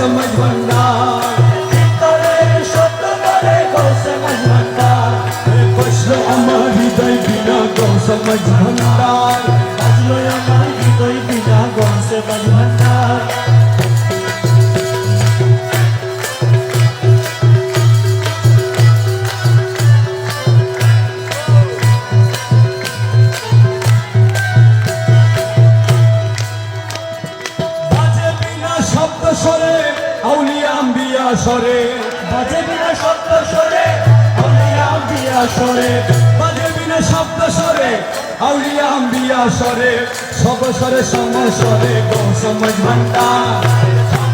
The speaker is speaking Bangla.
समझ भंडार बसलो আমার হৃদয় বিনা গো समझ भंडार বাজলো আমার হৃদয় বিনা গো समझ भंडार বাজে বিনা শব্দ স্বরে আউলিয়া আম্বিয়া স্বরে বাজে বিনা শব্দ স্বরে আউলিয়া আম্বিয়া স্বরে বাজে বিনা শব্দ স্বরে আউলিয়া আম্বিয়া স্বরে সব স্বরে সমস্বরে গো समझ भंडार